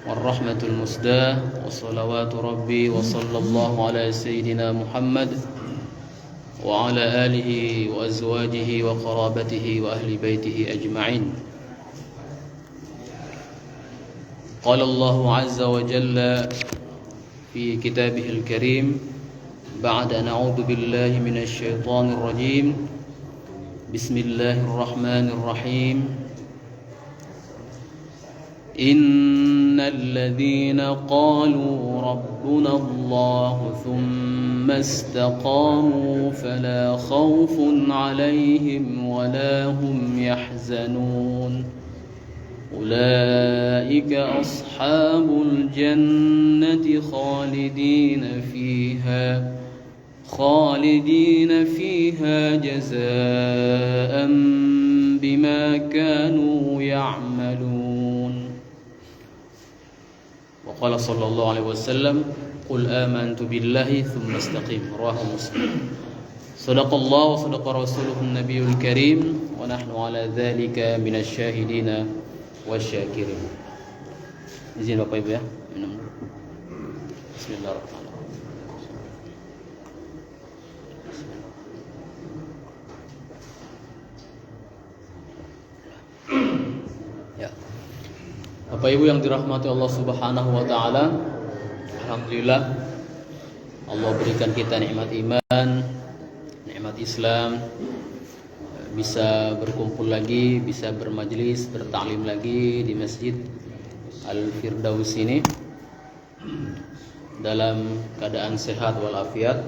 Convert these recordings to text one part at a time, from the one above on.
والرحمة المسداة وصلوات ربي وصلى الله على سيدنا محمد وعلى آله وأزواجه وقرابته وأهل بيته أجمعين. قال الله عز وجل في كتابه الكريم بعد أن أعوذ بالله من الشيطان الرجيم بسم الله الرحمن الرحيم إن الذين قالوا ربنا الله ثم استقاموا فلا خوف عليهم ولا هم يحزنون أولئك أصحاب الجنة خالدين فيها جزاء بما كانوا يعملون. وقال صلى الله عليه وسلم قل آمنت بالله ثم استقيم رواه مسلم. صدق الله وصدق رسوله النبي الكريم ونحن على ذلك من الشاهدين والشاكرين. Izin Bapak Ibu ya, minum dulu. Bismillahirrahmanirrahim. Ya. Bapak Ibu yang dirahmati Allah Subhanahu wa taala, alhamdulillah Allah berikan kita nikmat iman, nikmat Islam, bisa berkumpul lagi, bisa bermajlis, bertaklim lagi di Masjid Al-Firdaus ini dalam keadaan sehat walafiat.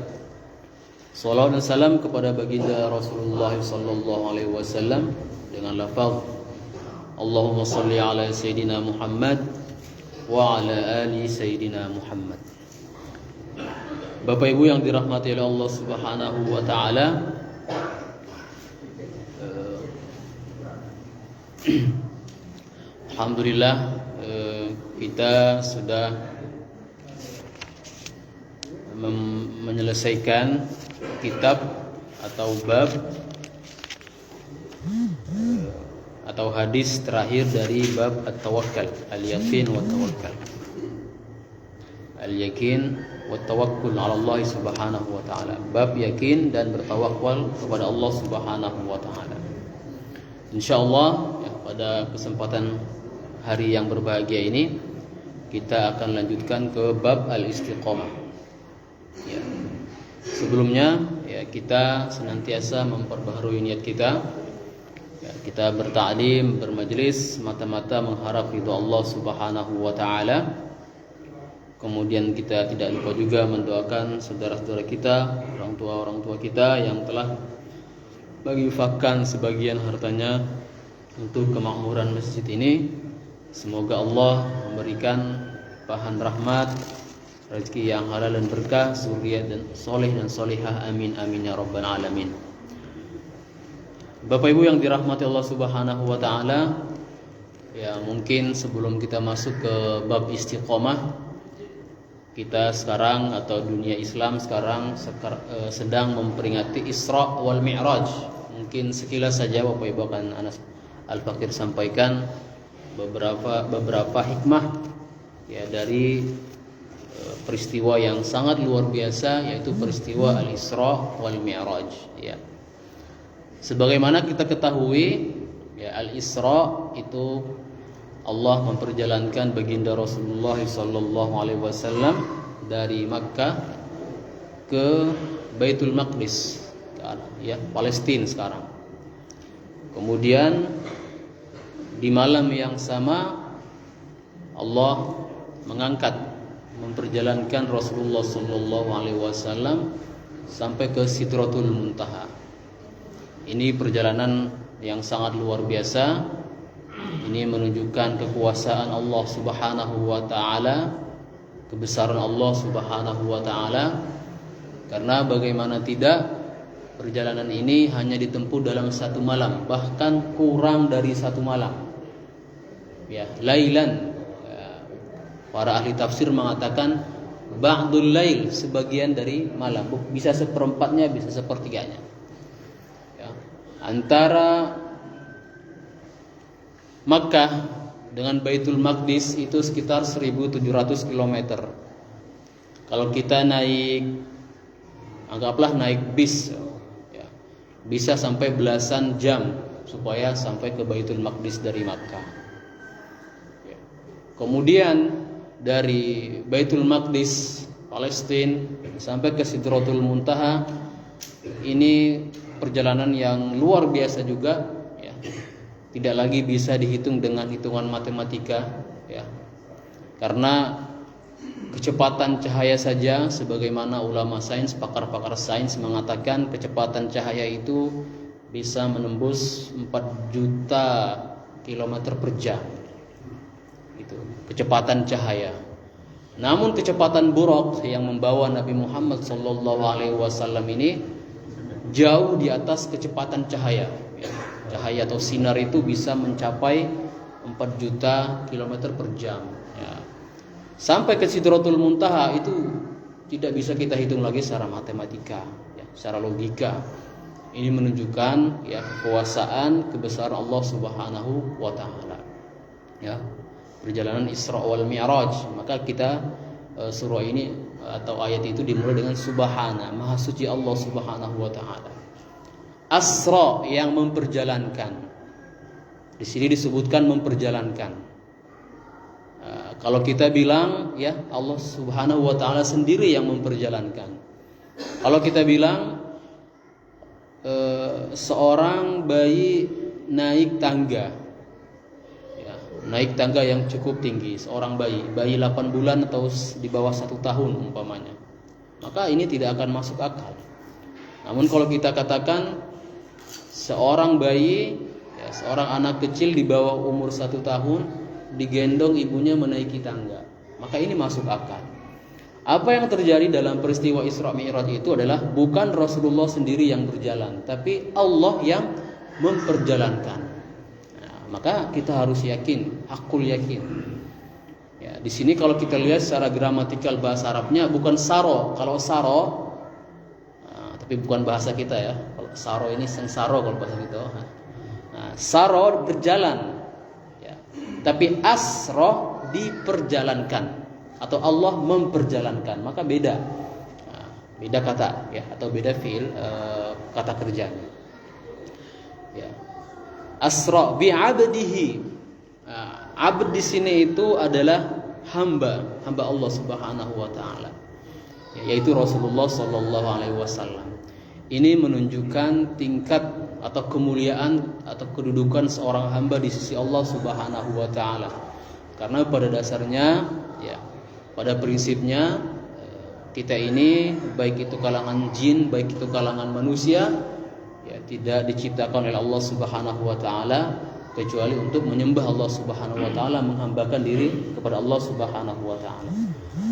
Salawat dan salam kepada baginda Rasulullah sallallahu alaihi wasallam dengan lafaz Allahumma salli ala Sayyidina Muhammad wa ala ali Sayyidina Muhammad. Bapak Ibu yang dirahmati oleh Allah Subhanahu wa taala, alhamdulillah kita sudah menyelesaikan kitab atau bab atau hadis terakhir dari bab at-tawakkal, al-yaqin wa tawakkal. Al-yaqin wa tawakkul 'ala Allah Subhanahu wa taala. Bab yakin dan bertawakal kepada Allah Subhanahu wa taala. Insyaallah ya, pada kesempatan hari yang berbahagia ini kita akan lanjutkan ke bab al-istiqamah. Ya. Sebelumnya ya kita senantiasa memperbaharui niat kita. Ya, kita bertaklim, bermajlis mata-mata mengharap ridha Allah Subhanahu wa taala. Kemudian kita tidak lupa juga mendoakan saudara-saudara kita, orang tua kita yang telah menginfakkan sebagian hartanya untuk kemakmuran masjid ini. Semoga Allah memberikan limpahan rahmat, rezeki yang halal dan berkah, zuriat dan soleh dan solihah, amin amin ya rabbal alamin. Bapak Ibu yang dirahmati Allah Subhanahu wa taala, ya mungkin sebelum kita masuk ke bab istiqomah, kita sekarang atau dunia Islam sekarang sedang memperingati Isra wal Mi'raj. Mungkin sekilas saja Bapak Ibu akan Anas Al-Fakir sampaikan beberapa hikmah ya dari peristiwa yang sangat luar biasa, yaitu peristiwa Al-Isra wal Mi'raj ya. Sebagaimana kita ketahui ya, Al-Isra itu Allah memperjalankan baginda Rasulullah sallallahu alaihi wasallam dari Makkah ke Baitul Maqdis ya, Palestina sekarang. Kemudian di malam yang sama Allah memperjalankan Rasulullah sallallahu alaihi wasallam sampai ke Sidratul Muntaha. Ini perjalanan yang sangat luar biasa. Ini menunjukkan kekuasaan Allah Subhanahu wa taala, kebesaran Allah Subhanahu wa taala. Karena bagaimana tidak, perjalanan ini hanya ditempuh dalam satu malam, bahkan kurang dari satu malam. Ya, lailan. Para ahli tafsir mengatakan ba'dul lail, sebagian dari malam. Bisa seperempatnya, bisa sepertiganya. Ya. Antara Makkah dengan Baitul Maqdis itu sekitar 1.700 km. Kalau kita anggaplah naik bis, ya, bisa sampai belasan jam supaya sampai ke Baitul Maqdis dari Makkah. Ya. Kemudian dari Baitul Maqdis Palestina sampai ke Sidratul Muntaha, ini perjalanan yang luar biasa juga, ya. Tidak lagi bisa dihitung dengan hitungan matematika, ya. Karena kecepatan cahaya saja, sebagaimana ulama sains, pakar-pakar sains mengatakan kecepatan cahaya itu bisa menembus 4 juta kilometer per jam. Itu kecepatan cahaya. Namun kecepatan buraq yang membawa Nabi Muhammad SAW ini jauh di atas kecepatan cahaya. Cahaya atau sinar itu bisa mencapai 4 juta kilometer per jam. Ya. Sampai ke Sidratul Muntaha itu tidak bisa kita hitung lagi secara matematika, ya, secara logika. Ini menunjukkan, ya, kekuasaan, kebesaran Allah Subhanahu wa taala. Ya. Perjalanan Isra wal Mi'raj. Maka kita surah ini atau ayat itu dimulai dengan subhana, maha suci Allah Subhanahu wa taala. Asra, yang memperjalankan. Di sini disebutkan memperjalankan. Kalau kita bilang, ya, Allah Subhanahu wa taala sendiri yang memperjalankan. Kalau kita bilang seorang bayi naik tangga, ya, naik tangga yang cukup tinggi, seorang bayi 8 bulan atau di bawah 1 tahun umpamanya, maka ini tidak akan masuk akal. Namun kalau kita katakan seorang bayi, ya, seorang anak kecil di bawah umur 1 tahun digendong ibunya menaiki tangga, maka ini masuk akal. Apa yang terjadi dalam peristiwa Isra Mi'raj itu adalah bukan Rasulullah sendiri yang berjalan, tapi Allah yang memperjalankan. Nah, maka kita harus yakin, hakul yakin. Ya, di sini kalau kita lihat secara gramatikal bahasa Arabnya bukan saro. Kalau saro, tapi bukan bahasa kita, ya. Kalau saro ini sengsaro kalau bahasa kita. Nah, saro berjalan. Tapi asroh diperjalankan atau Allah memperjalankan, maka beda, beda kata, ya, atau beda fiil, kata kerjanya. Ya. Asroh bi'abdihi, abd di sini itu adalah hamba Allah Subhanahu wa taala, yaitu Rasulullah Sallallahu Alaihi Wasallam. Ini menunjukkan tingkat atau kemuliaan atau kedudukan seorang hamba di sisi Allah Subhanahu wa taala. Karena pada dasarnya, ya, pada prinsipnya kita ini baik itu kalangan jin, baik itu kalangan manusia, ya, tidak diciptakan oleh Allah Subhanahu wa taala kecuali untuk menyembah Allah Subhanahu wa taala, menghambakan diri kepada Allah Subhanahu wa taala.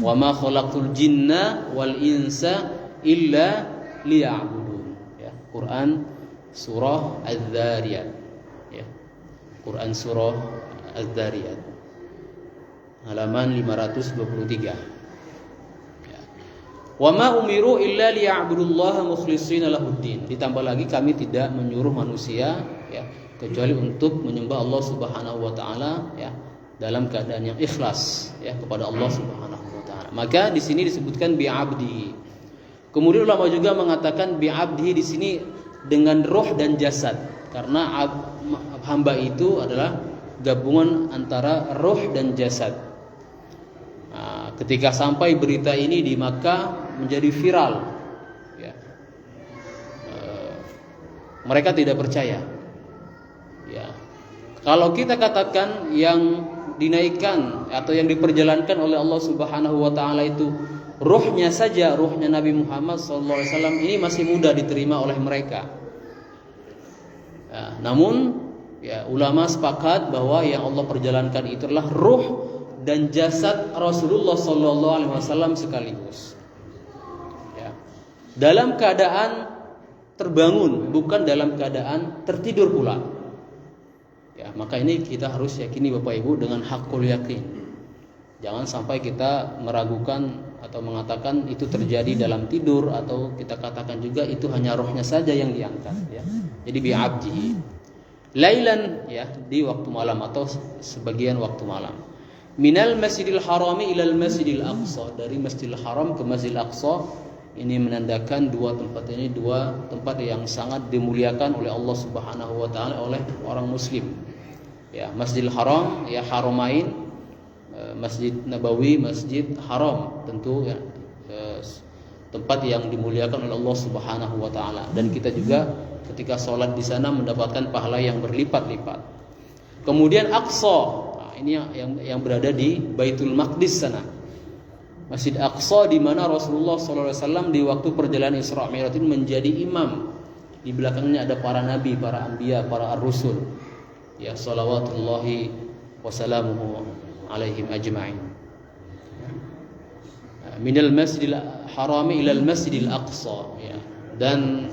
Wa ma khalaqtul jinna wal insa illa liya'budun. Ya, Quran surah Az-Zariyat, ya. Quran surah Az-Zariyat halaman 523. Ya. Wa ma umiru illa liya'budullaha mukhlishina lahuddin. Ditambah lagi, kami tidak menyuruh manusia, ya, kecuali untuk menyembah Allah Subhanahu wa taala, ya, dalam keadaan yang ikhlas, ya, kepada Allah Subhanahu wa taala. Maka di sini disebutkan bi'abdi. Kemudian ulama juga mengatakan bi'abdi di sini dengan roh dan jasad, karena hamba itu adalah gabungan antara roh dan jasad. Nah, ketika sampai berita ini di Makkah menjadi viral, ya, mereka tidak percaya. Ya, kalau kita katakan yang dinaikkan atau yang diperjalankan oleh Allah Subhanahu wa taala itu ruhnya saja, ruhnya Nabi Muhammad SAW, ini masih mudah diterima oleh mereka. Ya, namun, ya, ulama sepakat bahwa yang Allah perjalankan itu adalah ruh dan jasad Rasulullah SAW sekaligus. Ya, dalam keadaan terbangun, bukan dalam keadaan tertidur pula. Ya, maka ini kita harus yakini Bapak Ibu dengan hakul yakin. Jangan sampai kita meragukan atau mengatakan itu terjadi dalam tidur, atau kita katakan juga itu hanya rohnya saja yang diangkat, ya. Jadi bi'abdihi. lailan, ya, di waktu malam atau sebagian waktu malam. Minal Masjidil Harami ilal Masjidil Aqsa, dari Masjidil Haram ke Masjidil Aqsa. Ini menandakan dua tempat ini dua tempat yang sangat dimuliakan oleh Allah Subhanahu wa taala oleh orang muslim. Ya, Masjidil Haram, ya, Haramain, Masjid Nabawi, Masjid Haram, tentu ya, tempat yang dimuliakan oleh Allah Subhanahu wa taala, dan kita juga ketika sholat di sana mendapatkan pahala yang berlipat-lipat. Kemudian Aqsa, nah, ini yang berada di Baitul Maqdis sana. Masjid Aqsa di mana Rasulullah SAW di waktu perjalanan Isra Mi'raj menjadi imam. Di belakangnya ada para nabi, para anbiya, para ar-rusul. Ya, salawatullahi wassalamuhu alaihim ajma'in. Minal Masjidil Harami ilal Masjidil Aqsa, ya. Dan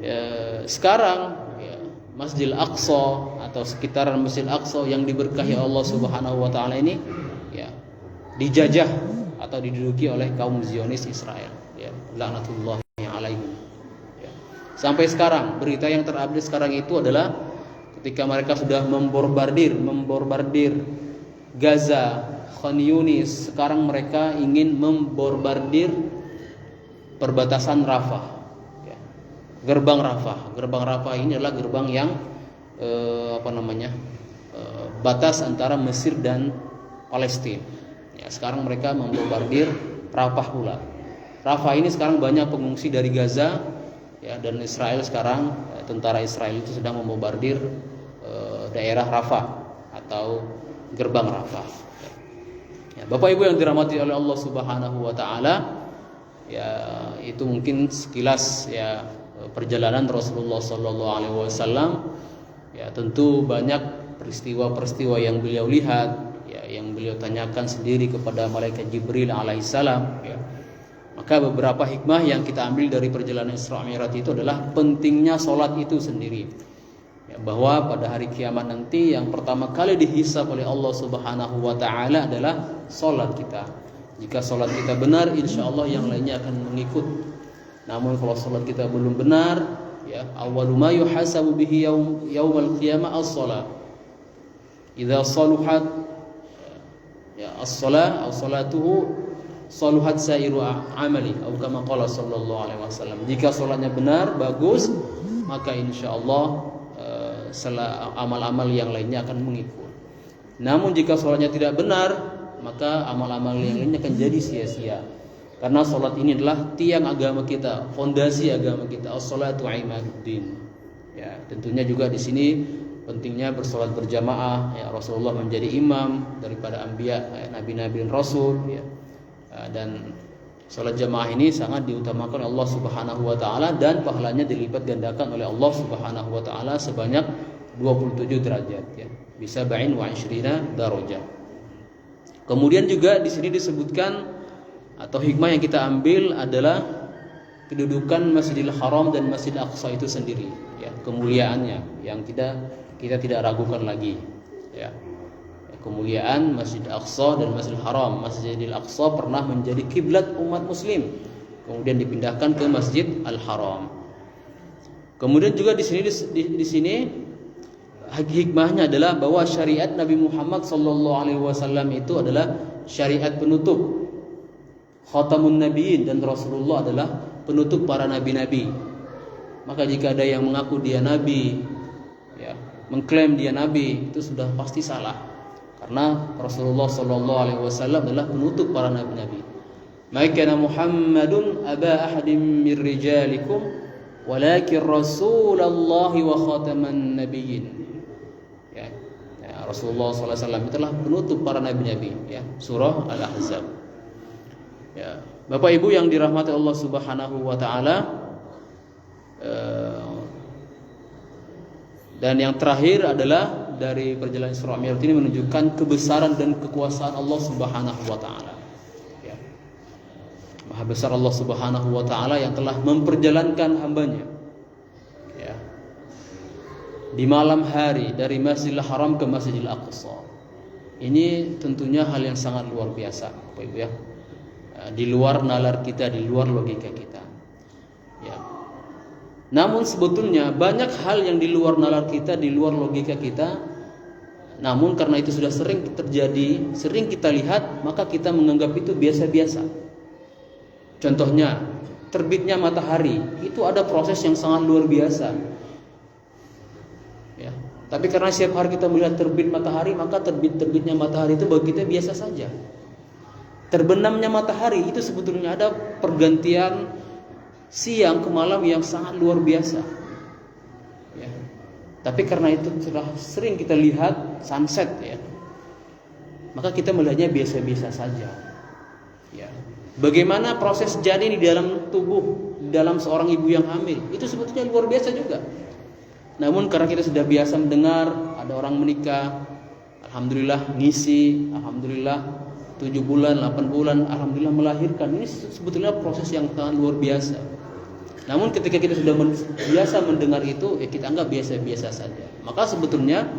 ya, sekarang ya, Masjidil Aqsa atau sekitaran Masjidil Aqsa yang diberkahi Allah Subhanahu wa taala ini, ya, dijajah atau diduduki oleh kaum Zionis Israel, ya, laknatullahi alaihim. Ya. Sampai sekarang berita yang terupdate sekarang itu adalah ketika mereka sudah membombardir Gaza, Khan Yunis, sekarang mereka ingin membombardir perbatasan Rafah, ya. Gerbang Rafah. Gerbang Rafah ini adalah gerbang yang batas antara Mesir dan Palestina. Ya, sekarang mereka membombardir Rafah pula. Rafah ini sekarang banyak pengungsi dari Gaza, ya, dan Israel sekarang, tentara Israel itu sedang membombardir daerah Rafah atau gerbang Rafah. Ya, Bapak Ibu yang dirahmati oleh Allah Subhanahu wa taala, ya, itu mungkin sekilas, ya, perjalanan Rasulullah sallallahu alaihi wasallam. Ya, tentu banyak peristiwa-peristiwa yang beliau lihat, ya, yang beliau tanyakan sendiri kepada malaikat Jibril alaihissalam, ya. Maka beberapa hikmah yang kita ambil dari perjalanan Isra Mi'raj itu adalah pentingnya sholat itu sendiri, ya, bahwa pada hari kiamat nanti yang pertama kali dihisab oleh Allah Subhanahu wa taala adalah sholat kita. Jika sholat kita benar, insya Allah yang lainnya akan mengikut. Namun kalau sholat kita belum benar, ya, awwalu ma yuhasabu bihi yaumal qiyamah as-shalah. Idza saluhat, ya, as-salah aw salatuhu saluhat sairu amali atau kama qala sallallahu alaihi wasallam. Jika salatnya benar, bagus, maka insyaallah amal-amal yang lainnya akan mengikut. Namun jika salatnya tidak benar, maka amal-amal yang lainnya akan jadi sia-sia. Karena salat ini adalah tiang agama kita, fondasi agama kita. As-salatu imaduddin. Ya, tentunya juga di sini pentingnya bersolat berjamaah, ya. Rasulullah menjadi imam daripada anbiya, ya, nabi-nabi dan rasul, ya. Dan salat jamaah ini sangat diutamakan oleh Allah Subhanahu wa taala dan pahalanya dilipat gandakan oleh Allah Subhanahu wa taala sebanyak 27 derajat, ya. Bisa ba'in wa 20 darajat. Kemudian juga di sini disebutkan atau hikmah yang kita ambil adalah kedudukan Masjidil Haram dan Masjidil Aqsa itu sendiri, ya, kemuliaannya yang kita tidak ragukan lagi, ya. Kemuliaan Masjid Aqsa dan Masjidil Haram. Masjidil Aqsa pernah menjadi kiblat umat muslim, kemudian dipindahkan ke Masjid Al-Haram. Kemudian juga di sini hikmahnya adalah bahwa syariat Nabi Muhammad SAW itu adalah syariat penutup. Khatamun Nabiyyin, dan Rasulullah adalah penutup para nabi-nabi. Maka jika ada yang mengaku dia nabi, ya, mengklaim dia nabi, itu sudah pasti salah. Karena Rasulullah SAW adalah penutup para nabi-nabi. Ma kana Muhammadun aba ahadin min rijalikum walakin Rasulullah wa khataman nabiyyin. Ya, Rasulullah SAW itulah penutup para nabi-nabi, ya. Surah Al-Ahzab. Ya, Bapak Ibu yang dirahmati Allah Subhanahu wa taala, dan yang terakhir adalah dari perjalanan Isra Mi'raj ini menunjukkan kebesaran dan kekuasaan Allah Subhanahu wa taala. Ya. Maha besar Allah Subhanahu wa taala yang telah memperjalankan hambanya, ya, di malam hari dari Masjidil Haram ke Masjidil Aqsa. Ini tentunya hal yang sangat luar biasa, Bapak Ibu, ya. Di luar nalar kita, di luar logika kita, ya. Namun sebetulnya banyak hal yang di luar nalar kita, di luar logika kita. Namun karena itu sudah sering terjadi, sering kita lihat, maka kita menganggap itu biasa-biasa. Contohnya, terbitnya matahari, itu ada proses yang sangat luar biasa. Ya. Tapi karena setiap hari kita melihat terbit matahari, maka terbitnya matahari itu bagi kita biasa saja. Terbenamnya matahari itu sebetulnya ada pergantian siang ke malam yang sangat luar biasa. Ya. Tapi karena itu sudah sering kita lihat sunset, ya, maka kita melihatnya biasa-biasa saja. Ya. Bagaimana proses janin di dalam tubuh, di dalam seorang ibu yang hamil, itu sebetulnya luar biasa juga. Namun karena kita sudah biasa mendengar ada orang menikah, alhamdulillah ngisi, alhamdulillah 7 bulan, 8 bulan, alhamdulillah melahirkan. Ini sebetulnya proses yang sangat luar biasa. Namun ketika kita sudah biasa mendengar itu, ya kita anggap biasa-biasa saja. Maka sebetulnya,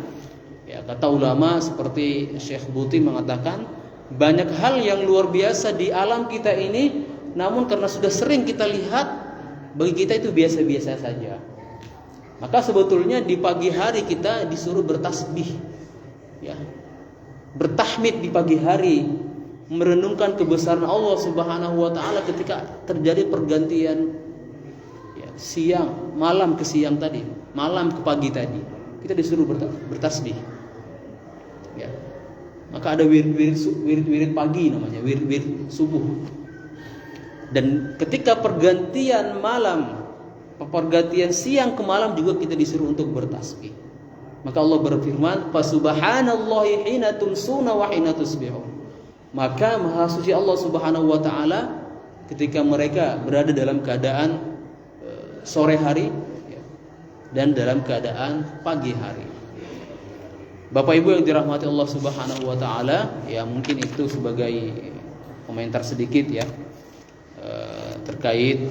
ya kata ulama seperti Syekh Buti mengatakan, banyak hal yang luar biasa di alam kita ini, namun karena sudah sering kita lihat, bagi kita itu biasa-biasa saja. Maka sebetulnya di pagi hari kita disuruh bertasbih, ya, bertahmid di pagi hari, merenungkan kebesaran Allah Subhanahu wa taala ketika terjadi pergantian, ya, siang, malam ke siang tadi, malam ke pagi tadi. Kita disuruh bertasbih. Ya. Maka ada wirid pagi namanya, wirid subuh. Dan ketika pergantian malam, pergantian siang ke malam juga kita disuruh untuk bertasbih. Maka Allah berfirman, "Fa subhanallahi hina tumsuna wa hina tusbihun." Maka maha suci Allah Subhanahu wa taala ketika mereka berada dalam keadaan sore hari, ya, dan dalam keadaan pagi hari. Bapak Ibu yang dirahmati Allah Subhanahu wa taala, ya mungkin itu sebagai komentar sedikit, ya, terkait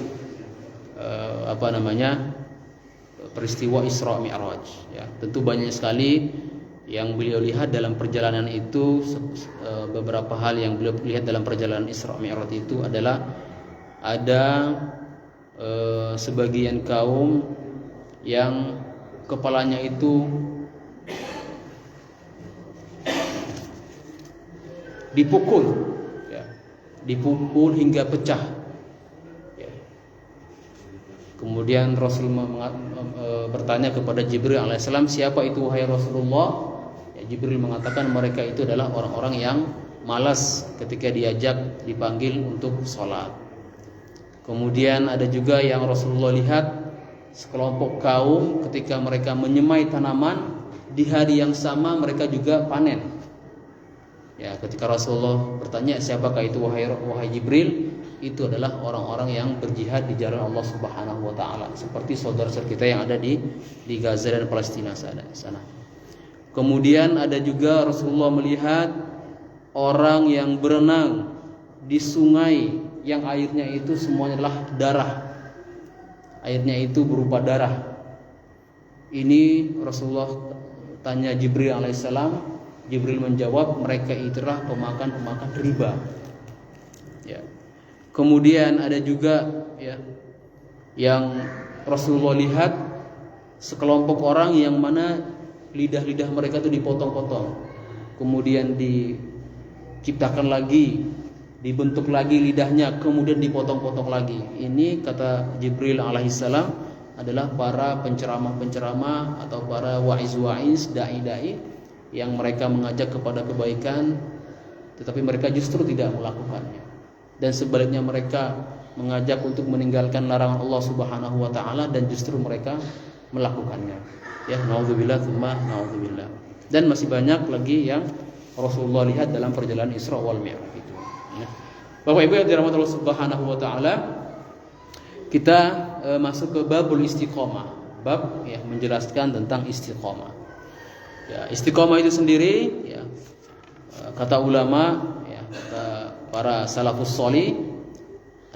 peristiwa Isra Mi'raj, ya. Tentu banyak sekali yang beliau lihat dalam perjalanan itu. Beberapa hal yang beliau lihat dalam perjalanan Isra Mi'raj itu adalah ada sebagian kaum yang kepalanya itu dipukul, ya, dipukul hingga pecah. Ya. Kemudian Rasulullah bertanya kepada Jibril alaihissalam, siapa itu wahai Rasulullah? Ya, Jibril mengatakan mereka itu adalah orang-orang yang malas ketika diajak, dipanggil untuk sholat. Kemudian ada juga yang Rasulullah lihat sekelompok kaum ketika mereka menyemai tanaman, di hari yang sama mereka juga panen. Ya, ketika Rasulullah bertanya siapakah itu wahai Jibril, itu adalah orang-orang yang berjihad di jalan Allah Subhanahu wa taala, seperti saudara-saudara kita yang ada di Gaza dan Palestina sana. Kemudian ada juga Rasulullah melihat orang yang berenang di sungai yang airnya itu semuanya adalah darah. Airnya itu berupa darah. Ini Rasulullah tanya Jibril alaihissalam. Jibril menjawab, mereka itulah pemakan riba. Ya. Kemudian ada juga, ya, yang Rasulullah lihat sekelompok orang yang mana lidah-lidah mereka itu dipotong-potong, kemudian diciptakan lagi, dibentuk lagi lidahnya, kemudian dipotong-potong lagi. Ini kata Jibril alaihissalam adalah para penceramah-penceramah atau para wa'iz-wa'iz, dai-dai yang mereka mengajak kepada kebaikan, tetapi mereka justru tidak melakukannya. Dan sebaliknya mereka mengajak untuk meninggalkan larangan Allah Subhanahu wa taala dan justru mereka melakukannya. Ya, naudzubillah tsumma naudzubillah. Dan masih banyak lagi yang Rasulullah lihat dalam perjalanan Isra wal Mi'raj itu. Ya. Bapak Ibu yang dirahmati Allah Subhanahu wa taala, kita masuk ke babul istiqomah. Bab, ya, menjelaskan tentang istiqomah. Ya, istiqomah itu sendiri, ya, kata ulama, ya, kata para salafus sholih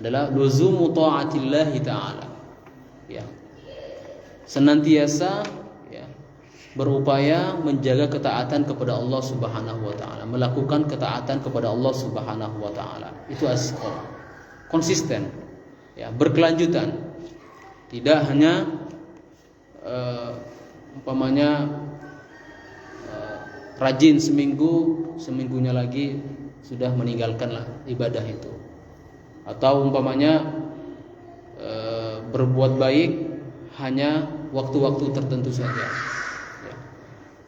adalah luzumu ta'atillahi ta'ala. Ya. Senantiasa, ya, berupaya menjaga ketaatan kepada Allah Subhanahu wa taala, melakukan ketaatan kepada Allah Subhanahu wa taala. Itu istiqomah. Konsisten, ya, berkelanjutan. Tidak hanya rajin seminggunya lagi sudah meninggalkanlah ibadah itu. Atau berbuat baik hanya waktu-waktu tertentu saja, ya.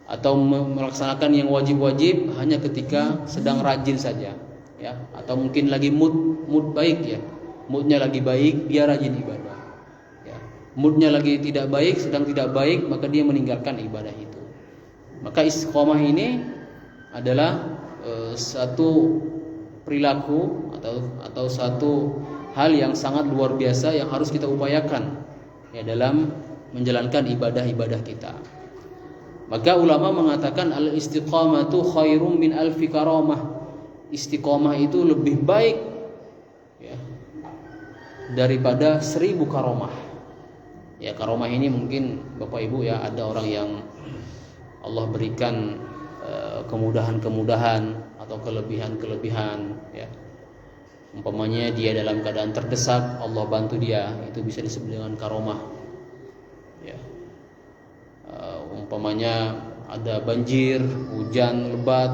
Atau melaksanakan yang wajib-wajib hanya ketika sedang rajin saja, ya. Atau mungkin lagi mood baik, ya, moodnya lagi baik dia rajin ibadah, ya. Moodnya lagi tidak baik, sedang tidak baik, maka dia meninggalkan ibadah itu. Maka istiqomah ini adalah satu perilaku atau satu hal yang sangat luar biasa yang harus kita upayakan, ya, dalam menjalankan ibadah-ibadah kita. Maka ulama mengatakan al-istiqamatu khairum min alfi karamah. Istiqomah itu lebih baik, ya, daripada 1000 karamah. Ya, karamah ini mungkin Bapak Ibu, ya, ada orang yang Allah berikan kemudahan-kemudahan atau kelebihan-kelebihan, ya. Umpamanya dia dalam keadaan terdesak, Allah bantu dia, itu bisa disebut dengan karomah, ya. Umpamanya ada banjir, hujan lebat,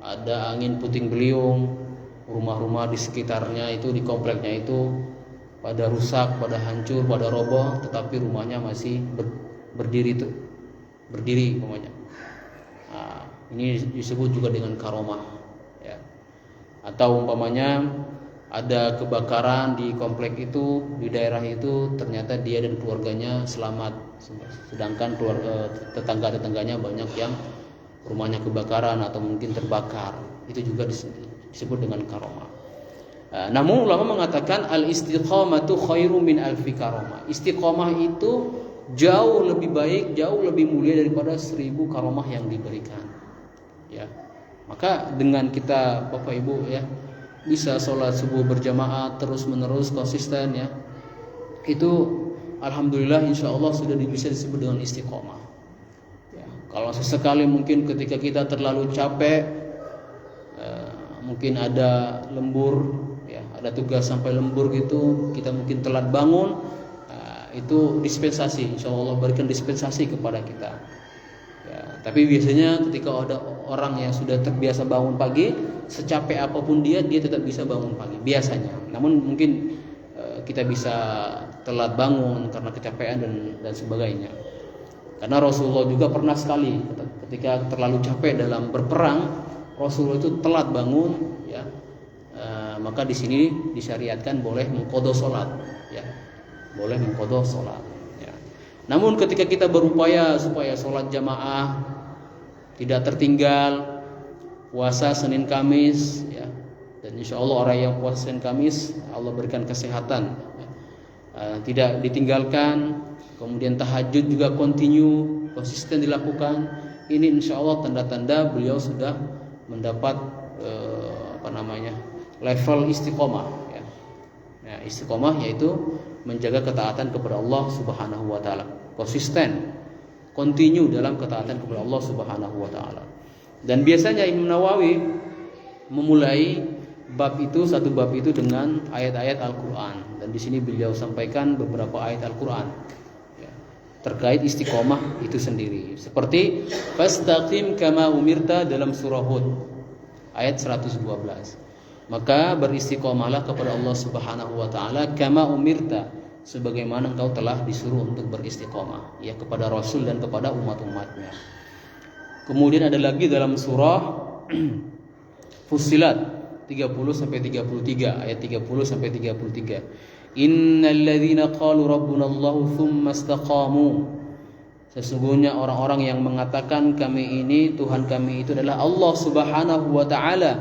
ada angin puting beliung, rumah-rumah di sekitarnya itu, di kompleknya itu pada rusak, pada hancur, pada roboh, tetapi rumahnya masih berdiri umpamanya. Nah, ini disebut juga dengan karomah, ya. Atau umpamanya ada kebakaran di komplek itu, di daerah itu, ternyata dia dan keluarganya selamat, sedangkan tetangga-tetangganya banyak yang rumahnya kebakaran atau mungkin terbakar. Itu juga disebut dengan karomah. Namun ulama mengatakan al-istiqamatu khairum min alfi karamah. Istiqamah itu jauh lebih baik, jauh lebih mulia daripada 1000 karomah yang diberikan, ya. Maka dengan kita Bapak Ibu, ya, bisa sholat subuh berjamaah terus menerus konsisten, ya, itu alhamdulillah insya Allah sudah bisa disebut dengan istiqomah, ya. Kalau sesekali mungkin ketika kita terlalu capek, mungkin ada lembur, ya, ada tugas sampai lembur gitu, kita mungkin telat bangun, itu dispensasi, insya Allah berikan dispensasi kepada kita, ya. Tapi biasanya ketika ada orang yang sudah terbiasa bangun pagi, secapek apapun dia tetap bisa bangun pagi biasanya. Namun mungkin kita bisa telat bangun karena kecapean dan sebagainya. Karena Rasulullah juga pernah sekali ketika terlalu capek dalam berperang, Rasulullah itu telat bangun, ya. Maka di sini disyariatkan boleh mengqadha salat, ya. Boleh mengqadha salat, ya. Namun ketika kita berupaya supaya salat jamaah tidak tertinggal, puasa Senin Kamis, ya, dan insya Allah orang yang puasa Senin Kamis Allah berikan kesehatan, ya, tidak ditinggalkan. Kemudian tahajud juga konsisten dilakukan. Ini insya Allah tanda-tanda beliau sudah mendapat level istiqomah, ya. Nah, istiqomah yaitu menjaga ketaatan kepada Allah Subhanahu wa taala, konsisten, continue dalam ketaatan kepada Allah Subhanahu wa taala. Dan biasanya Imam Nawawi memulai satu bab itu dengan ayat-ayat Al-Qur'an, dan di sini beliau sampaikan beberapa ayat Al-Qur'an, ya, terkait istiqomah itu sendiri. Seperti fastaqim kama umirta dalam surah Hud ayat 112. Maka beristiqomahlah kepada Allah Subhanahu wa taala kama umirta, sebagaimana engkau telah disuruh untuk beristiqomah, ya, kepada Rasul dan kepada umat-umatnya. Kemudian ada lagi dalam surah Fussilat 30-33, ayat 30-33. Innal ladzina qalu rabbuna Allahu tsumma istaqamu. Sesungguhnya orang-orang yang mengatakan kami ini Tuhan kami itu adalah Allah Subhanahu wa taala,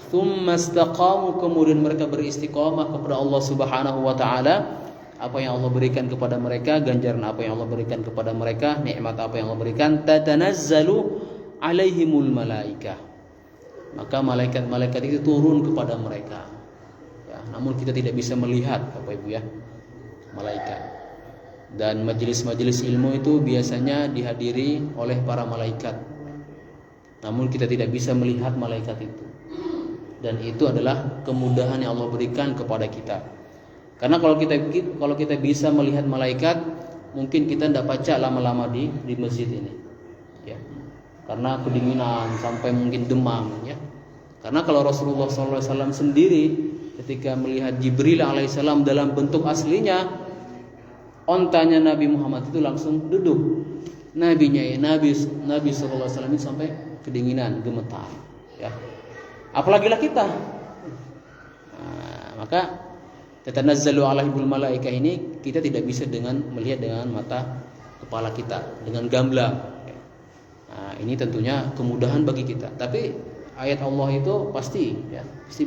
tsumma istaqamu, kemudian mereka beristiqamah kepada Allah Subhanahu wa taala. Apa yang Allah berikan kepada mereka, ganjaran apa yang Allah berikan kepada mereka, nikmat apa yang Allah berikan, tatanazzalu alaihimul malaikah, maka malaikat-malaikat itu turun kepada mereka, ya. Namun kita tidak bisa melihat Bapak Ibu, ya, malaikat. Dan majelis-majelis ilmu itu biasanya dihadiri oleh para malaikat, namun kita tidak bisa melihat malaikat itu. Dan itu adalah kemudahan yang Allah berikan kepada kita. Karena kalau kita bisa melihat malaikat, mungkin kita tidak baca lama-lama di masjid ini, ya. Karena kedinginan sampai mungkin demam, ya. Karena kalau Rasulullah SAW sendiri ketika melihat Jibril alaihissalam dalam bentuk aslinya, ontanya Nabi Muhammad itu langsung duduk. Nabi SAW itu sampai kedinginan, gemetar, ya. Apalagi kita. Nah, maka tatanazzalu alaihimul malaikah ini kita tidak bisa melihat dengan mata kepala kita, dengan gamblang. Nah, ini tentunya kemudahan bagi kita. Tapi ayat Allah itu pasti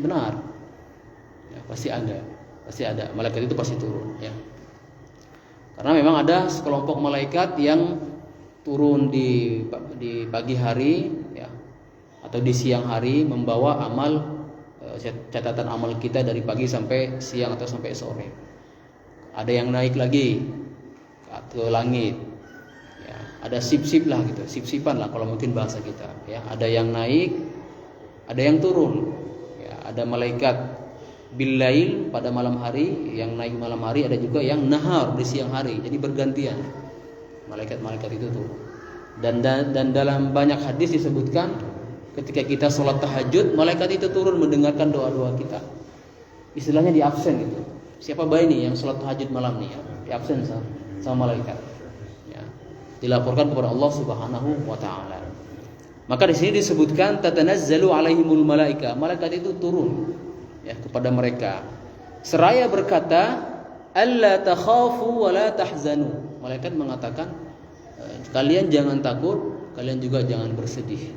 benar. Ya, pasti ada. Malaikat itu pasti turun, ya. Karena memang ada sekelompok malaikat yang turun di pagi hari, ya, atau di siang hari membawa amal, catatan amal kita dari pagi sampai siang atau sampai sore. Ada yang naik lagi ke langit, ya, ada sip-sip lah gitu, sip-sipan lah kalau mungkin bahasa kita, ya. Ada yang naik, ada yang turun, ya. Ada malaikat billail pada malam hari, yang naik malam hari, ada juga yang nahar di siang hari. Jadi bergantian malaikat-malaikat itu tuh. Dan dalam banyak hadis disebutkan ketika kita sholat tahajud, malaikat itu turun mendengarkan doa-doa kita. Istilahnya di absen gitu. Siapa bayi nih yang sholat tahajud malam nih, ya? Di absen sama malaikat, ya. Dilaporkan kepada Allah Subhanahu wa taala. Maka di sini disebutkan tatanazzalu alaihimul malaika. Malaikat itu turun, ya, kepada mereka. Seraya berkata, alla takhafu wa la tahzanu. Malaikat mengatakan, kalian jangan takut, kalian juga jangan bersedih.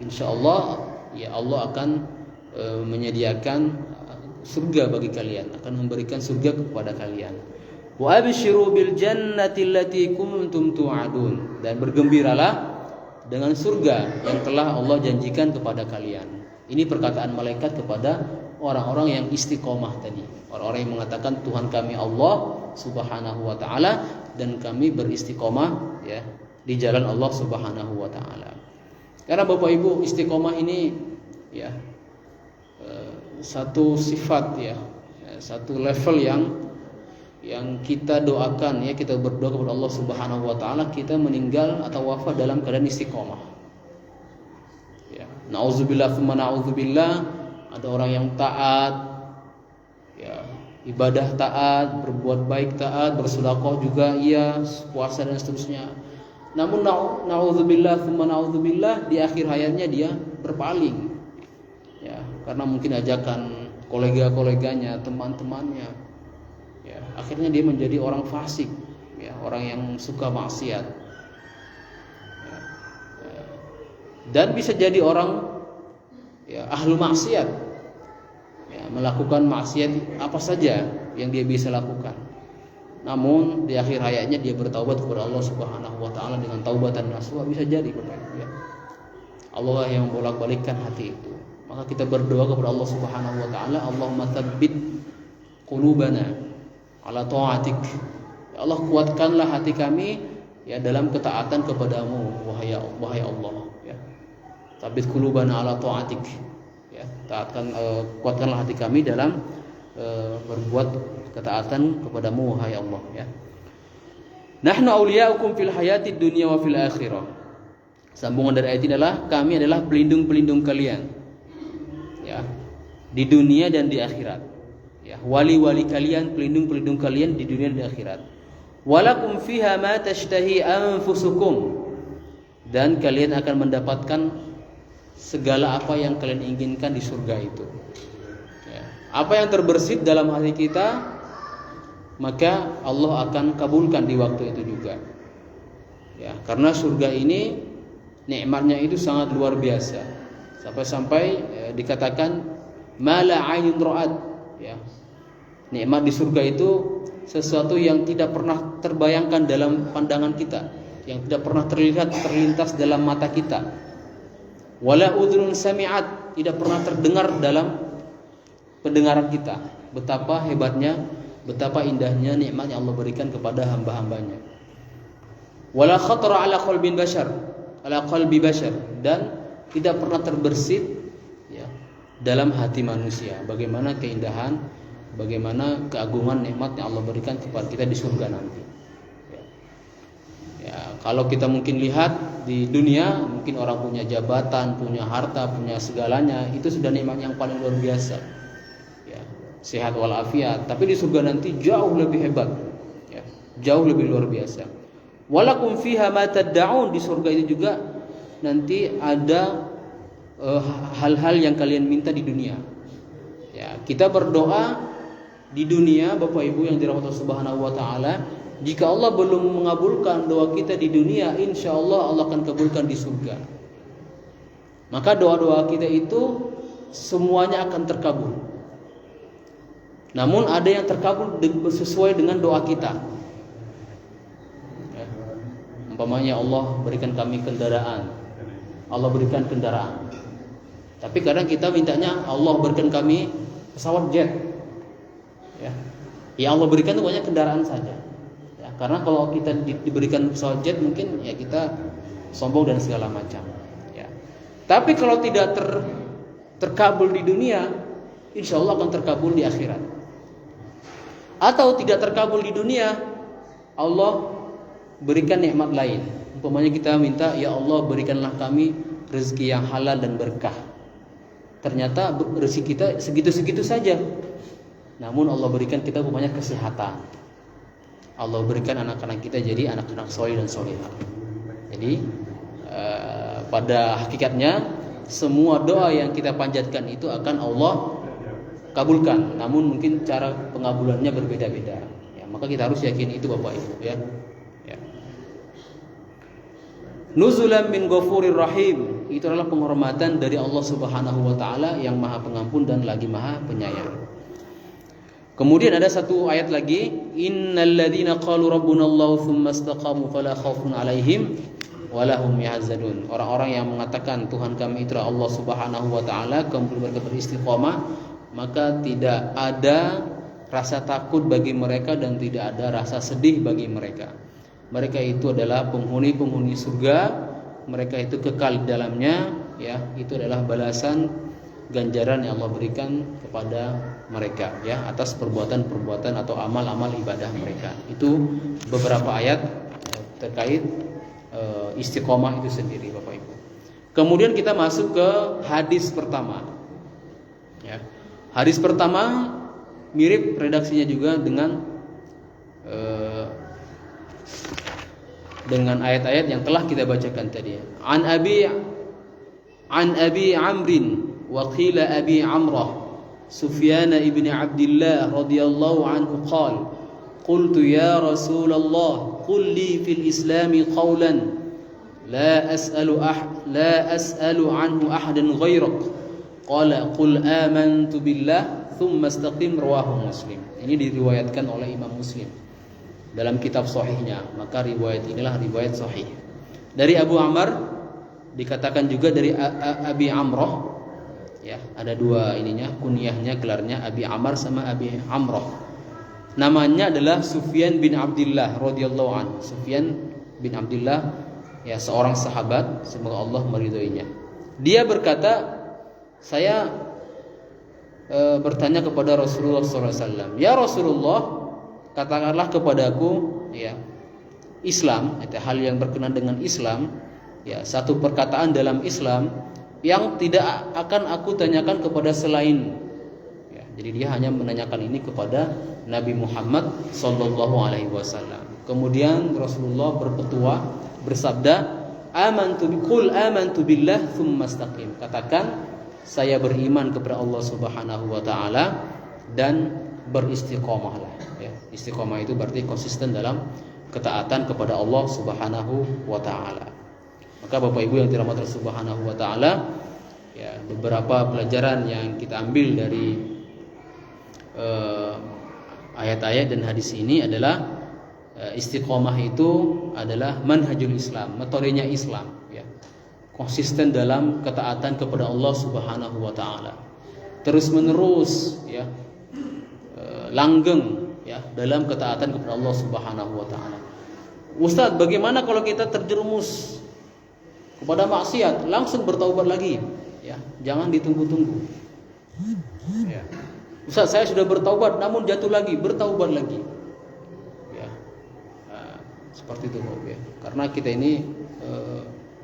Insyaallah, ya, Allah akan menyediakan surga bagi kalian, akan memberikan surga kepada kalian. Wa abshiru bil jannati allati kuntum tu'adun. Dan bergembiralah dengan surga yang telah Allah janjikan kepada kalian. Ini perkataan malaikat kepada orang-orang yang istiqomah tadi. Orang-orang yang mengatakan Tuhan kami Allah Subhanahu wa taala dan kami beristiqomah, ya, di jalan Allah Subhanahu wa taala. Karena Bapak Ibu, istiqomah ini, ya, satu sifat, ya, satu level yang kita doakan, ya, kita berdoa kepada Allah Subhanahu wa taala kita meninggal atau wafat dalam keadaan istiqomah. Ya, nauzubillah tsumma nauzubillah, ada orang yang taat, ya, ibadah taat, berbuat baik taat, bersedekah juga iya, puasa dan seterusnya. Namun nauzubillah tsumma nauzubillah, di akhir hayatnya dia berpaling, ya, karena mungkin ajakan kolega-koleganya, teman-temannya, ya, akhirnya dia menjadi orang fasik, ya, orang yang suka maksiat, ya, dan bisa jadi orang, ya, ahlu maksiat, ya, melakukan maksiat apa saja yang dia bisa lakukan. Namun di akhir hayatnya dia bertaubat kepada Allah Subhanahu wa taala dengan taubatan nasuha, bisa jadi, Bapak, ya. Allah yang bolak-balikkan hati itu. Maka kita berdoa kepada Allah Subhanahu wa taala, Allahumma tsabbit qulubana ala ta'atik. Ya Allah, kuatkanlah hati kami, ya, dalam ketaatan kepadamu, wahai Allah, ya. Tsabbit qulubana ala ta'atik. Ya, kuatkanlah hati kami dalam berbuat ketaatan kepadamu, wahai Allah, ya. Nahnu awliya'ukum fil hayatid dunya wa fil akhirah. Sambungan dari ayat ini adalah kami adalah pelindung-pelindung kalian, ya, di dunia dan di akhirat. Ya, wali-wali kalian, pelindung-pelindung kalian di dunia dan di akhirat. Walakum fiha ma tashtahi anfusukum. Dan kalian akan mendapatkan segala apa yang kalian inginkan di surga itu. Ya, apa yang terbersit dalam hati kita, maka Allah akan kabulkan di waktu itu juga. Ya, karena surga ini nikmatnya itu sangat luar biasa. Sampai-sampai dikatakan mala ayun ra'at, ya. Nikmat di surga itu sesuatu yang tidak pernah terbayangkan dalam pandangan kita, yang tidak pernah terlintas dalam mata kita. Wala udhun sami'at, tidak pernah terdengar dalam pendengaran kita. Betapa hebatnya, betapa indahnya nikmat yang Allah berikan kepada hamba-hambanya. Wala khatara ala qalbi bashar, dan tidak pernah terbersit, ya, dalam hati manusia bagaimana keindahan bagaimana keagungan nikmat yang Allah berikan kepada kita di surga nanti. Ya, kalau kita mungkin lihat di dunia, mungkin orang punya jabatan, punya harta, punya segalanya, itu sudah nikmat yang paling luar biasa. Ya, sehat walafiat. Tapi di surga nanti jauh lebih hebat. Ya, jauh lebih luar biasa. Walakum fiha ma tad'un, di surga itu juga nanti ada hal-hal yang kalian minta di dunia. Ya, kita berdoa di dunia, Bapak Ibu yang dirahmati Allah Subhanahu wa taala, jika Allah belum mengabulkan doa kita di dunia, insya Allah Allah akan kabulkan di surga. Maka doa-doa kita itu semuanya akan terkabul. Namun ada yang terkabul sesuai dengan doa kita. Ya. Umpamanya Allah berikan kami kendaraan, Allah berikan kendaraan. Tapi kadang kita mintanya Allah berikan kami pesawat jet. Ya, yang Allah berikan itu banyak kendaraan saja. Karena kalau kita diberikan pesawat jet mungkin ya kita sombong dan segala macam. Ya. Tapi kalau tidak terkabul di dunia, insya Allah akan terkabul di akhirat. Atau tidak terkabul di dunia, Allah berikan nikmat lain. Umpamanya kita minta, ya Allah berikanlah kami rezeki yang halal dan berkah. Ternyata rezeki kita segitu-segitu saja. Namun Allah berikan kita umpamanya kesehatan. Allah berikan anak-anak kita jadi anak-anak soleh dan solehah. Jadi pada hakikatnya semua doa yang kita panjatkan itu akan Allah kabulkan. Namun mungkin cara pengabulannya berbeda-beda. Ya, maka kita harus yakin itu Bapak Ibu. Ya. Ya. Nuzulan min ghafurir rahim, itu adalah penghormatan dari Allah Subhanahu wa taala yang Maha Pengampun dan lagi Maha Penyayang. Kemudian ada satu ayat lagi, innal ladzina qalu rabbuna Allah tsumma istaqamu fala khaufun 'alaihim wala hum yahzanun. Orang-orang yang mengatakan Tuhan kami itu Allah Subhanahu wa taala, kemudian mereka beristiqamah, maka tidak ada rasa takut bagi mereka dan tidak ada rasa sedih bagi mereka. Mereka itu adalah penghuni-penghuni surga, mereka itu kekal di dalamnya, ya, itu adalah balasan ganjaran yang Allah berikan kepada mereka, ya, atas perbuatan-perbuatan atau amal-amal ibadah mereka. Itu beberapa ayat terkait istiqomah itu sendiri, Bapak Ibu. Kemudian kita masuk ke hadis pertama. Ya. Hadis pertama mirip redaksinya juga dengan ayat-ayat yang telah kita bacakan tadi. An Abi Amrin wa qila Abi Amrah Sufyan ibn Abdullah radhiyallahu anhu qala qultu ya Rasulullah qul li fil Islam qawlan la as'alu anhu ahadan ghairak qala qul amantu billah thumma istaqim, rawahu Muslim. Ini diriwayatkan oleh Imam Muslim dalam kitab sahihnya, maka riwayat inilah riwayat sahih. Dari Abu Amr, dikatakan juga dari Abi Amrah. Ya, ada dua ininya, kunyahnya, gelarnya Abi Amr sama Abi Amrah. Namanya adalah Sufyan bin Abdullah radhiyallahu anhu. Sufyan bin Abdullah, ya, seorang sahabat, semoga Allah meridhoinya. Dia berkata, saya bertanya kepada Rasulullah SAW, ya Rasulullah, katakanlah kepadaku, ya, Islam, itu hal yang berkenaan dengan Islam, ya, satu perkataan dalam Islam yang tidak akan aku tanyakan kepada selain. Ya, jadi dia hanya menanyakan ini kepada Nabi Muhammad sallallahu alaihi wasallam. Kemudian Rasulullah berpetua, bersabda, amantu billah tsumma istaqim. Katakan, saya beriman kepada Allah Subhanahu wa taala dan beristiqomahlah. Ya, istiqomah itu berarti konsisten dalam ketaatan kepada Allah Subhanahu wa taala. Maka Bapak Ibu yang dirahmati Allah Subhanahu wa taala, ya, beberapa pelajaran yang kita ambil dari ayat-ayat dan hadis ini adalah istiqomah itu adalah manhajul Islam, metodenya Islam, ya. Konsisten dalam ketaatan kepada Allah Subhanahu wa taala. Terus-menerus, ya, langgeng, ya, dalam ketaatan kepada Allah Subhanahu wa taala. Ustaz, bagaimana kalau kita terjerumus kepada maksiat, langsung bertaubat lagi, ya, jangan ditunggu-tunggu, ya. Ustaz, saya sudah bertaubat namun jatuh lagi, bertaubat lagi. Ya. Seperti itu, ya. Karena kita ini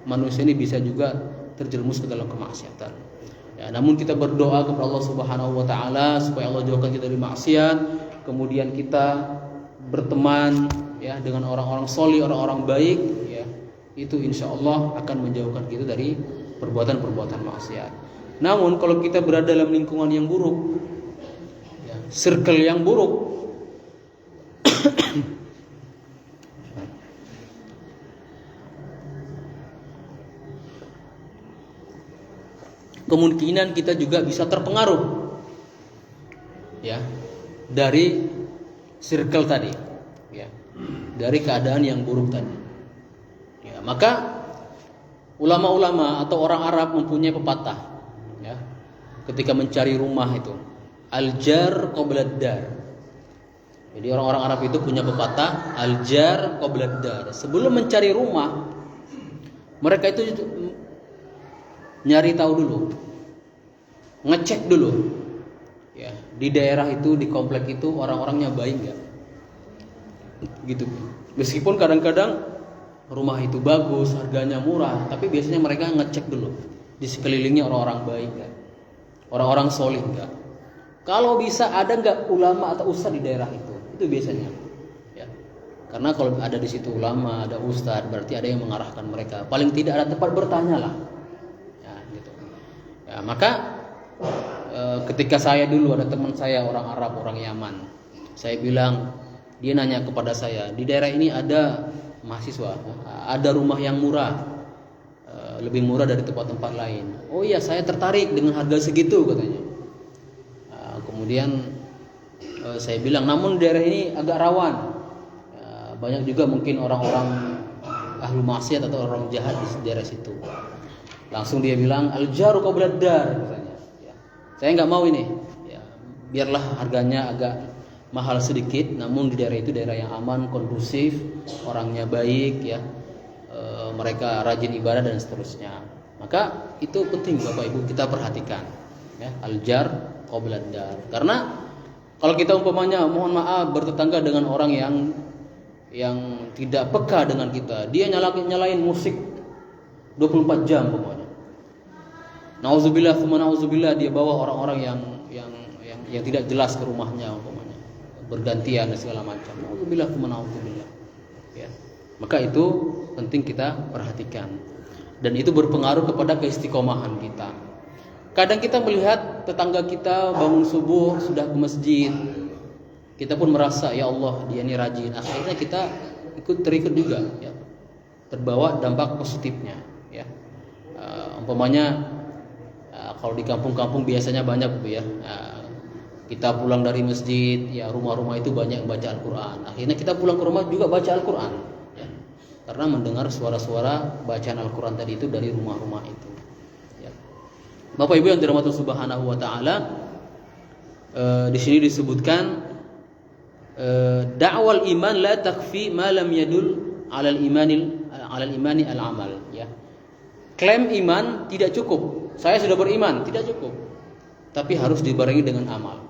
manusia ini bisa juga terjerumus ke dalam kemaksiatan. Ya, namun kita berdoa kepada Allah Subhanahu wa taala supaya Allah jauhkan kita dari maksiat, kemudian kita berteman ya dengan orang-orang solih, orang-orang baik ya. Itu insyaallah akan menjauhkan kita dari perbuatan-perbuatan maksiat. Namun kalau kita berada dalam lingkungan yang buruk, ya, circle yang buruk, kemungkinan kita juga bisa terpengaruh ya dari circle tadi ya, dari keadaan yang buruk tadi ya. Maka ulama-ulama atau orang Arab mempunyai pepatah ya, ketika mencari rumah itu al-jar qabla ad-dar. Jadi orang-orang Arab itu punya pepatah al-jar qabla ad-dar. Sebelum mencari rumah, mereka itu nyari tahu dulu, ngecek dulu ya, di daerah itu, di komplek itu orang-orangnya baik nggak gitu. Meskipun kadang-kadang rumah itu bagus, harganya murah, tapi biasanya mereka ngecek dulu di sekelilingnya orang-orang baik nggak, orang-orang solih nggak. Kalau bisa ada nggak ulama atau ustadz di daerah itu biasanya ya. Karena kalau ada di situ ulama, ada ustadz, berarti ada yang mengarahkan mereka, paling tidak ada tempat bertanya lah. Ya, maka ketika saya dulu ada teman saya orang Arab, orang Yaman, saya bilang, dia nanya kepada saya, di daerah ini ada mahasiswa, ada rumah yang murah, lebih murah dari tempat-tempat lain. Oh iya, saya tertarik dengan harga segitu katanya. Kemudian saya bilang, namun daerah ini agak rawan, banyak juga mungkin orang-orang ahlu maksiat atau orang jahat di daerah situ. Langsung dia bilang al-jaru qabla ad-dar katanya. Ya. Saya nggak mau ini. Ya, biarlah harganya agak mahal sedikit, namun di daerah itu daerah yang aman, kondusif, orangnya baik ya. Mereka rajin ibadah dan seterusnya. Maka itu penting Bapak Ibu kita perhatikan ya, al-jar qabla ad-dar. Karena kalau kita umpamanya mohon maaf bertetangga dengan orang yang tidak peka dengan kita, dia nyalain musik 24 jam pokoknya. Nauzubillah, tsumma nauzubillah, dia bawa orang-orang yang tidak jelas ke rumahnya umpamanya, bergantian dan segala macam. Nauzubillah, tsumma nauzubillah. Ya. Maka itu penting kita perhatikan. Dan itu berpengaruh kepada keistiqomahan kita. Kadang kita melihat tetangga kita bangun subuh sudah ke masjid, kita pun merasa ya Allah dia ini rajin. Akhirnya kita terikut juga ya. Terbawa dampak positifnya ya. Umpamanya kalau di kampung-kampung biasanya banyak Bu ya. Kita pulang dari masjid ya, rumah-rumah itu banyak baca Al-Qur'an. Akhirnya kita pulang ke rumah juga baca Al-Qur'an ya. Karena mendengar suara-suara bacaan Al-Qur'an tadi itu dari rumah-rumah itu ya. Bapak Ibu yang dirahmati Subhanahu wa taala, di sini disebutkan da'wal iman la takfi ma lam yadul 'alal imani al-amal ya. Klaim iman tidak cukup. Saya sudah beriman, tidak cukup. Tapi harus dibarengi dengan amal.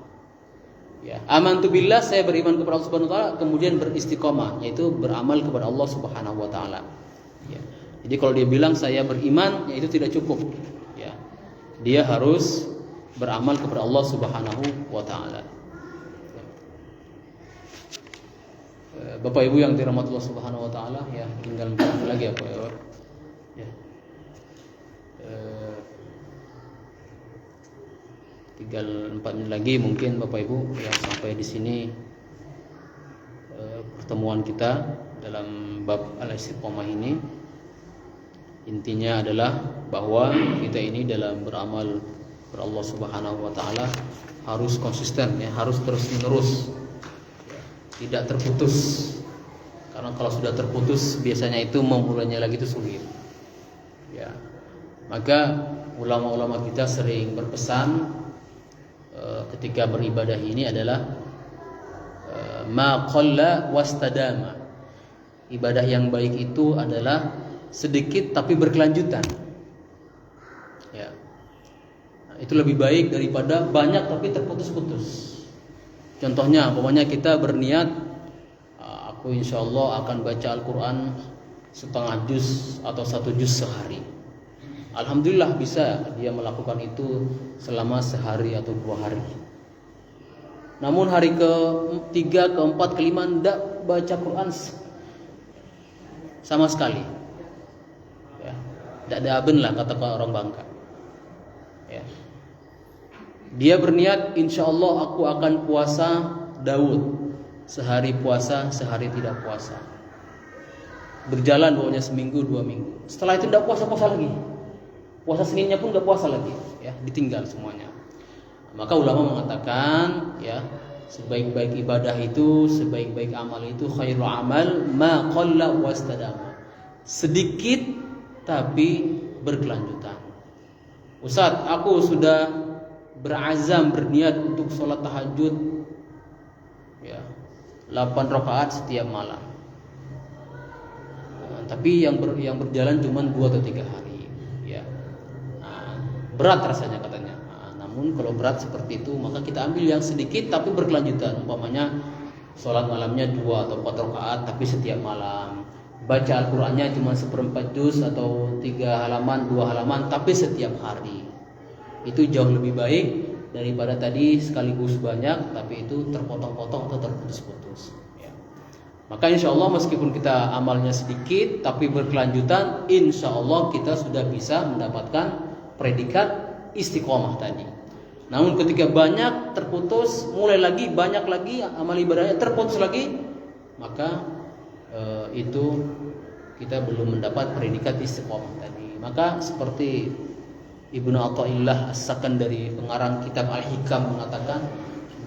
Ya, amantu billah, saya beriman kepada Allah Subhanahu wa taala, kemudian beristiqomah, yaitu beramal kepada Allah Subhanahu wa taala. Ya. Jadi kalau dia bilang saya beriman, ya itu tidak cukup. Ya. Dia harus beramal kepada Allah Subhanahu wa taala. Bapak Ibu yang dirahmati Allah Subhanahu wa taala, ya tinggal 4 menit lagi apa ya. Ya. Tinggal 4 menit lagi mungkin Bapak Ibu ya, sampai di sini pertemuan kita dalam bab al-istiqomah ini. Intinya adalah bahwa kita ini dalam beramal kepada Allah Subhanahu wa taala harus konsisten ya, harus terus-menerus. Tidak terputus. Karena kalau sudah terputus biasanya itu memulainya lagi itu sulit. Ya. Maka ulama-ulama kita sering berpesan ketika beribadah ini adalah ma qalla wastadama. Ibadah yang baik itu adalah sedikit tapi berkelanjutan. Ya. Nah, Itu lebih baik daripada banyak tapi terputus-putus. Contohnya, umpamanya kita berniat, aku insya Allah akan baca Al-Quran setengah juz atau 1 juz sehari. Alhamdulillah bisa dia melakukan itu selama sehari atau 2 hari. Namun hari ke-3, ke-4, ke-5 tidak baca Quran sama sekali. Ya, tidak ada aben lah kata orang Bangka. Ya. Dia berniat insya Allah aku akan puasa Daud, sehari puasa, sehari tidak puasa. Berjalan pokoknya seminggu 2 minggu. Setelah itu tidak puasa lagi. Puasa Seninnya pun tidak puasa lagi, ya, ditinggal semuanya. Maka ulama mengatakan, ya, sebaik-baik ibadah itu, sebaik-baik amal itu khairul amal ma qalla wastadama. Sedikit tapi berkelanjutan. Ustaz, aku sudah berazam berniat untuk sholat tahajud, ya, 8 rakaat setiap malam. Tapi yang berjalan cuma 2 atau 3 hari, ya. Berat rasanya katanya. Namun kalau berat seperti itu, maka kita ambil yang sedikit tapi berkelanjutan. Umpamanya sholat malamnya 2 atau 4 rakaat tapi setiap malam. Baca Al-Qur'annya cuma 1/4 juz atau 3 halaman, 2 halaman tapi setiap hari. Itu jauh lebih baik daripada tadi sekaligus banyak tapi itu terpotong-potong atau terputus-putus. Maka insya Allah meskipun kita amalnya sedikit tapi berkelanjutan, insya Allah kita sudah bisa mendapatkan predikat istiqomah tadi. Namun ketika banyak terputus, mulai lagi banyak lagi amal ibadahnya terputus lagi, maka itu kita belum mendapat predikat istiqomah tadi. Maka seperti Ibnu Athaillah As-Sakandari, pengarang kitab Al-Hikam, mengatakan,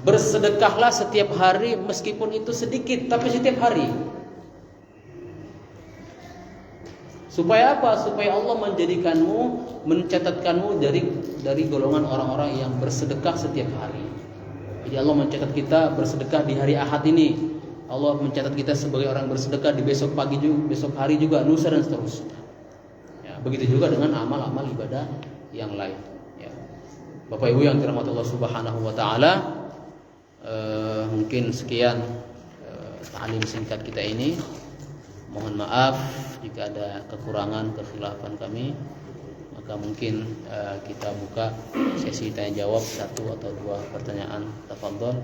bersedekahlah setiap hari meskipun itu sedikit tapi setiap hari. Supaya apa? Supaya Allah menjadikanmu, mencatatkanmu dari golongan orang-orang yang bersedekah setiap hari. Jadi Allah mencatat kita bersedekah di hari Ahad ini. Allah mencatat kita sebagai orang bersedekah di besok pagi juga, besok hari juga, lusa dan seterusnya. Ya, begitu juga dengan amal-amal ibadah yang lain. Ya. Bapak Ibu yang dirahmati Allah Subhanahu wa taala, mungkin sekian ta'lim singkat kita ini. Mohon maaf jika ada kekurangan, kekhilafan kami. Maka mungkin kita buka sesi tanya jawab 1 atau 2 pertanyaan. Tafadhol.